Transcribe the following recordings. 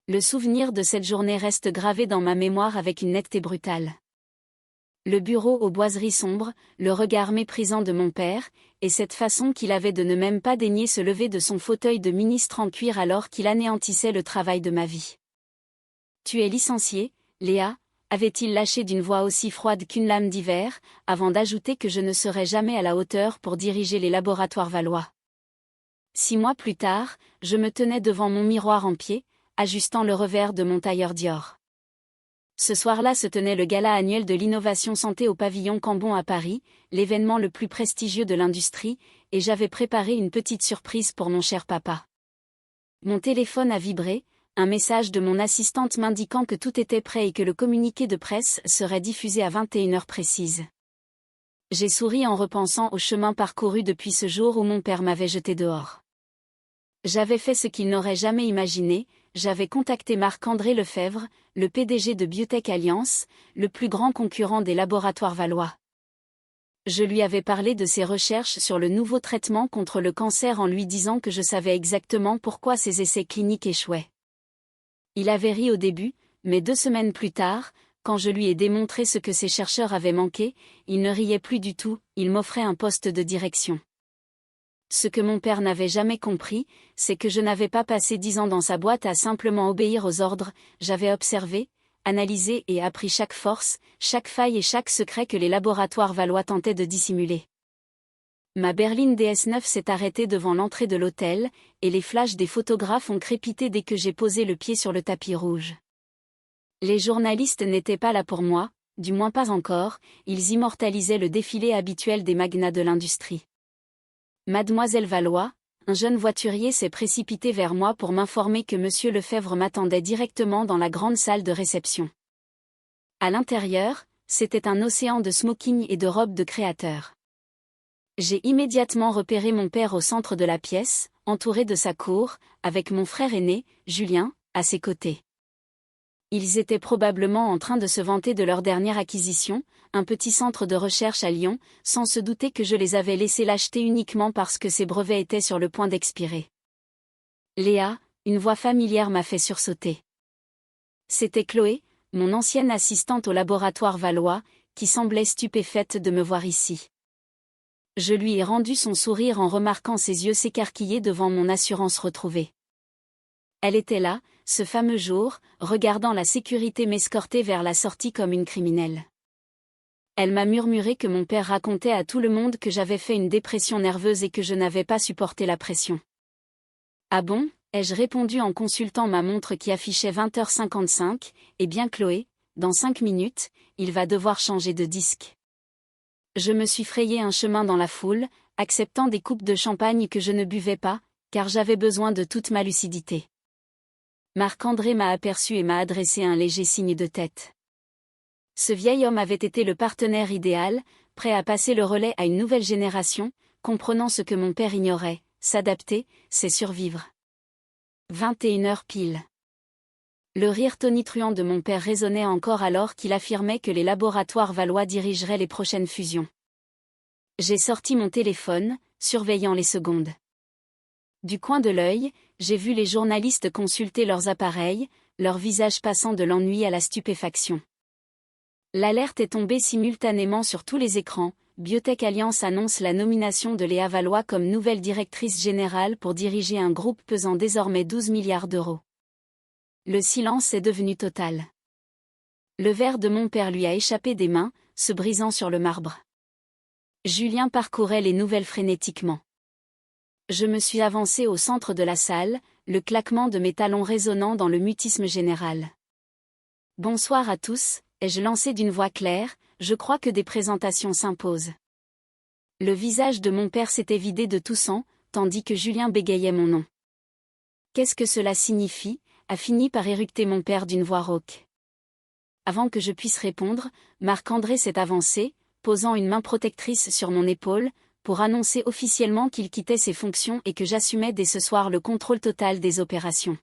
Le souvenir de cette journée reste gravé dans ma mémoire avec une netteté brutale. Le bureau aux boiseries sombres, le regard méprisant de mon père, et cette façon qu'il avait de ne même pas daigner se lever de son fauteuil de ministre en cuir alors qu'il anéantissait le travail de ma vie. « Tu es licenciée, Léa ?» avait-il lâché d'une voix aussi froide qu'une lame d'hiver, avant d'ajouter que je ne serais jamais à la hauteur pour diriger les laboratoires Valois. 6 mois plus tard, je me tenais devant mon miroir en pied, ajustant le revers de mon tailleur Dior. Ce soir-là se tenait le gala annuel de l'innovation santé au pavillon Cambon à Paris, l'événement le plus prestigieux de l'industrie, et j'avais préparé une petite surprise pour mon cher papa. Mon téléphone a vibré, un message de mon assistante m'indiquant que tout était prêt et que le communiqué de presse serait diffusé à 21h précises. J'ai souri en repensant au chemin parcouru depuis ce jour où mon père m'avait jeté dehors. J'avais fait ce qu'il n'aurait jamais imaginé, j'avais contacté Marc-André Lefebvre, le PDG de Biotech Alliance, le plus grand concurrent des laboratoires Valois. Je lui avais parlé de ses recherches sur le nouveau traitement contre le cancer en lui disant que je savais exactement pourquoi ses essais cliniques échouaient. Il avait ri au début, mais 2 semaines plus tard, quand je lui ai démontré ce que ces chercheurs avaient manqué, il ne riait plus du tout, il m'offrait un poste de direction. Ce que mon père n'avait jamais compris, c'est que je n'avais pas passé 10 ans dans sa boîte à simplement obéir aux ordres, j'avais observé, analysé et appris chaque force, chaque faille et chaque secret que les laboratoires Valois tentaient de dissimuler. Ma berline DS9 s'est arrêtée devant l'entrée de l'hôtel, et les flashs des photographes ont crépité dès que j'ai posé le pied sur le tapis rouge. Les journalistes n'étaient pas là pour moi, du moins pas encore, ils immortalisaient le défilé habituel des magnats de l'industrie. Mademoiselle Valois, un jeune voiturier s'est précipité vers moi pour m'informer que Monsieur Lefebvre m'attendait directement dans la grande salle de réception. À l'intérieur, c'était un océan de smoking et de robes de créateur. J'ai immédiatement repéré mon père au centre de la pièce, entouré de sa cour, avec mon frère aîné, Julien, à ses côtés. Ils étaient probablement en train de se vanter de leur dernière acquisition, un petit centre de recherche à Lyon, sans se douter que je les avais laissés l'acheter uniquement parce que ces brevets étaient sur le point d'expirer. Léa, une voix familière m'a fait sursauter. C'était Chloé, mon ancienne assistante au laboratoire Valois, qui semblait stupéfaite de me voir ici. Je lui ai rendu son sourire en remarquant ses yeux s'écarquiller devant mon assurance retrouvée. Elle était là, ce fameux jour, regardant la sécurité m'escorter vers la sortie comme une criminelle. Elle m'a murmuré que mon père racontait à tout le monde que j'avais fait une dépression nerveuse et que je n'avais pas supporté la pression. Ah bon, ai-je répondu en consultant ma montre qui affichait 20h55, eh bien Chloé, dans 5 minutes, il va devoir changer de disque. Je me suis frayé un chemin dans la foule, acceptant des coupes de champagne que je ne buvais pas, car j'avais besoin de toute ma lucidité. Marc-André m'a aperçu et m'a adressé un léger signe de tête. Ce vieil homme avait été le partenaire idéal, prêt à passer le relais à une nouvelle génération, comprenant ce que mon père ignorait, s'adapter, c'est survivre. 21h pile. Le rire tonitruant de mon père résonnait encore alors qu'il affirmait que les laboratoires Valois dirigeraient les prochaines fusions. J'ai sorti mon téléphone, surveillant les secondes. Du coin de l'œil, j'ai vu les journalistes consulter leurs appareils, leurs visages passant de l'ennui à la stupéfaction. L'alerte est tombée simultanément sur tous les écrans. Biotech Alliance annonce la nomination de Léa Valois comme nouvelle directrice générale pour diriger un groupe pesant désormais 12 milliards d'euros. Le silence est devenu total. Le verre de mon père lui a échappé des mains, se brisant sur le marbre. Julien parcourait les nouvelles frénétiquement. Je me suis avancé au centre de la salle, le claquement de mes talons résonnant dans le mutisme général. « Bonsoir à tous », ai-je lancé d'une voix claire, je crois que des présentations s'imposent. Le visage de mon père s'était vidé de tout sang, tandis que Julien bégayait mon nom. « Qu'est-ce que cela signifie ?» a fini par éructer mon père d'une voix rauque. Avant que je puisse répondre, Marc-André s'est avancé, posant une main protectrice sur mon épaule, pour annoncer officiellement qu'il quittait ses fonctions et que j'assumais dès ce soir le contrôle total des opérations.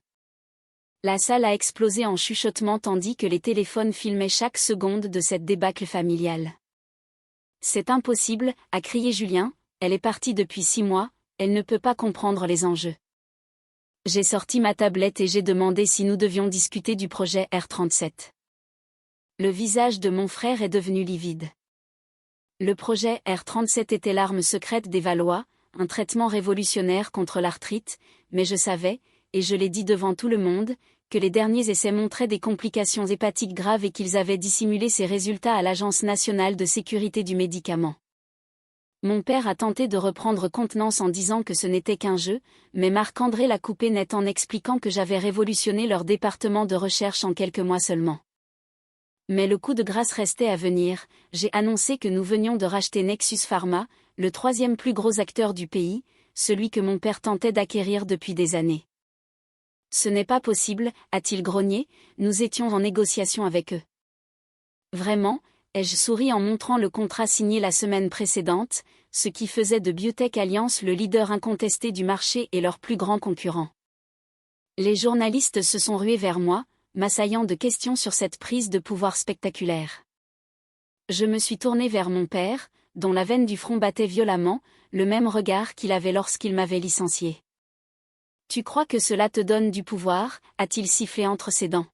La salle a explosé en chuchotements tandis que les téléphones filmaient chaque seconde de cette débâcle familiale. « C'est impossible », a crié Julien, « elle est partie depuis 6 mois, elle ne peut pas comprendre les enjeux. » J'ai sorti ma tablette et j'ai demandé si nous devions discuter du projet R37. Le visage de mon frère est devenu livide. Le projet R37 était l'arme secrète des Valois, un traitement révolutionnaire contre l'arthrite, mais je savais, et je l'ai dit devant tout le monde, que les derniers essais montraient des complications hépatiques graves et qu'ils avaient dissimulé ces résultats à l'Agence nationale de sécurité du médicament. Mon père a tenté de reprendre contenance en disant que ce n'était qu'un jeu, mais Marc-André l'a coupé net en expliquant que j'avais révolutionné leur département de recherche en quelques mois seulement. Mais le coup de grâce restait à venir, j'ai annoncé que nous venions de racheter Nexus Pharma, le troisième plus gros acteur du pays, celui que mon père tentait d'acquérir depuis des années. Ce n'est pas possible, a-t-il grogné, nous étions en négociation avec eux. Vraiment, ai-je souri en montrant le contrat signé la semaine précédente, ce qui faisait de Biotech Alliance le leader incontesté du marché et leur plus grand concurrent. Les journalistes se sont rués vers moi, m'assaillant de questions sur cette prise de pouvoir spectaculaire. Je me suis tourné vers mon père, dont la veine du front battait violemment, le même regard qu'il avait lorsqu'il m'avait licencié. « Tu crois que cela te donne du pouvoir » a-t-il sifflé entre ses dents.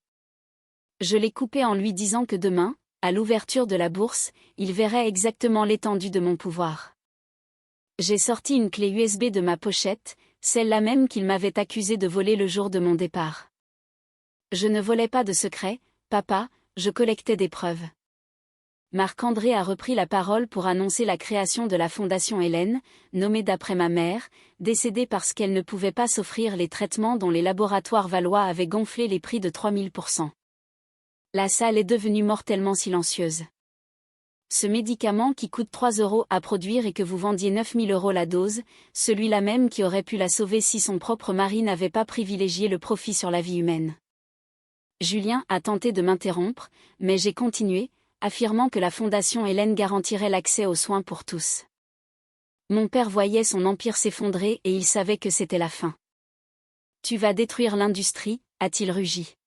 Je l'ai coupé en lui disant que demain, à l'ouverture de la bourse, il verrait exactement l'étendue de mon pouvoir. J'ai sorti une clé USB de ma pochette, celle-là même qu'il m'avait accusé de voler le jour de mon départ. Je ne volais pas de secrets, papa, je collectais des preuves. Marc-André a repris la parole pour annoncer la création de la Fondation Hélène, nommée d'après ma mère, décédée parce qu'elle ne pouvait pas s'offrir les traitements dont les laboratoires valois avaient gonflé les prix de 3000%. La salle est devenue mortellement silencieuse. Ce médicament qui coûte 3 € à produire et que vous vendiez 9000 € la dose, celui-là même qui aurait pu la sauver si son propre mari n'avait pas privilégié le profit sur la vie humaine. Julien a tenté de m'interrompre, mais j'ai continué, affirmant que la Fondation Hélène garantirait l'accès aux soins pour tous. Mon père voyait son empire s'effondrer et il savait que c'était la fin. « Tu vas détruire l'industrie » a-t-il rugi.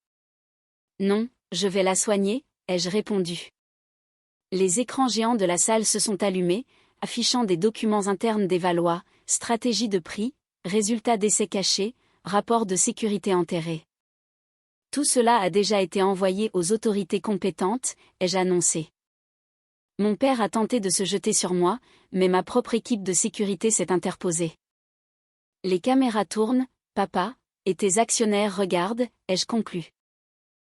« Non, je vais la soigner » ai-je répondu. Les écrans géants de la salle se sont allumés, affichant des documents internes des Valois, stratégie de prix, résultats d'essais cachés, rapport de sécurité enterré. Tout cela a déjà été envoyé aux autorités compétentes, ai-je annoncé. Mon père a tenté de se jeter sur moi, mais ma propre équipe de sécurité s'est interposée. Les caméras tournent, papa, et tes actionnaires regardent, ai-je conclu.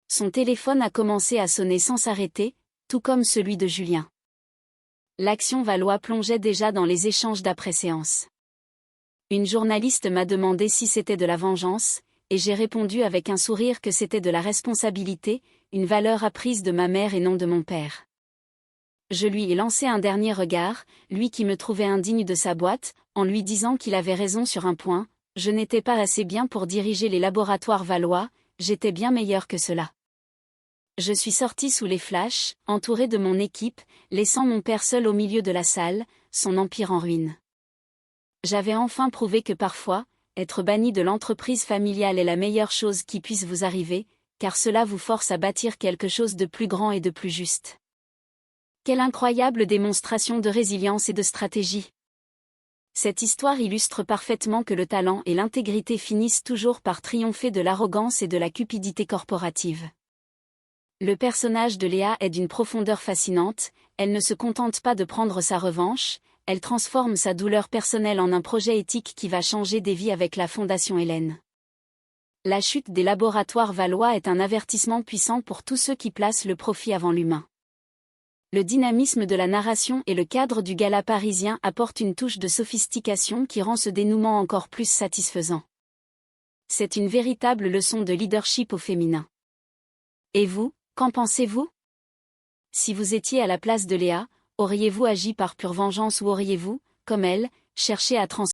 Son téléphone a commencé à sonner sans s'arrêter, tout comme celui de Julien. L'action Valois plongeait déjà dans les échanges d'après-séance. Une journaliste m'a demandé si c'était de la vengeance, et j'ai répondu avec un sourire que c'était de la responsabilité, une valeur apprise de ma mère et non de mon père. Je lui ai lancé un dernier regard, lui qui me trouvait indigne de sa boîte, en lui disant qu'il avait raison sur un point, je n'étais pas assez bien pour diriger les laboratoires Valois, j'étais bien meilleur que cela. Je suis sorti sous les flashs, entouré de mon équipe, laissant mon père seul au milieu de la salle, son empire en ruine. J'avais enfin prouvé que parfois, être banni de l'entreprise familiale est la meilleure chose qui puisse vous arriver, car cela vous force à bâtir quelque chose de plus grand et de plus juste. Quelle incroyable démonstration de résilience et de stratégie! Cette histoire illustre parfaitement que le talent et l'intégrité finissent toujours par triompher de l'arrogance et de la cupidité corporative. Le personnage de Léa est d'une profondeur fascinante, elle ne se contente pas de prendre sa revanche, elle transforme sa douleur personnelle en un projet éthique qui va changer des vies avec la Fondation Hélène. La chute des laboratoires Valois est un avertissement puissant pour tous ceux qui placent le profit avant l'humain. Le dynamisme de la narration et le cadre du gala parisien apportent une touche de sophistication qui rend ce dénouement encore plus satisfaisant. C'est une véritable leçon de leadership au féminin. Et vous, qu'en pensez-vous? Si vous étiez à la place de Léa, auriez-vous agi par pure vengeance ou auriez-vous, comme elle, cherché à transformer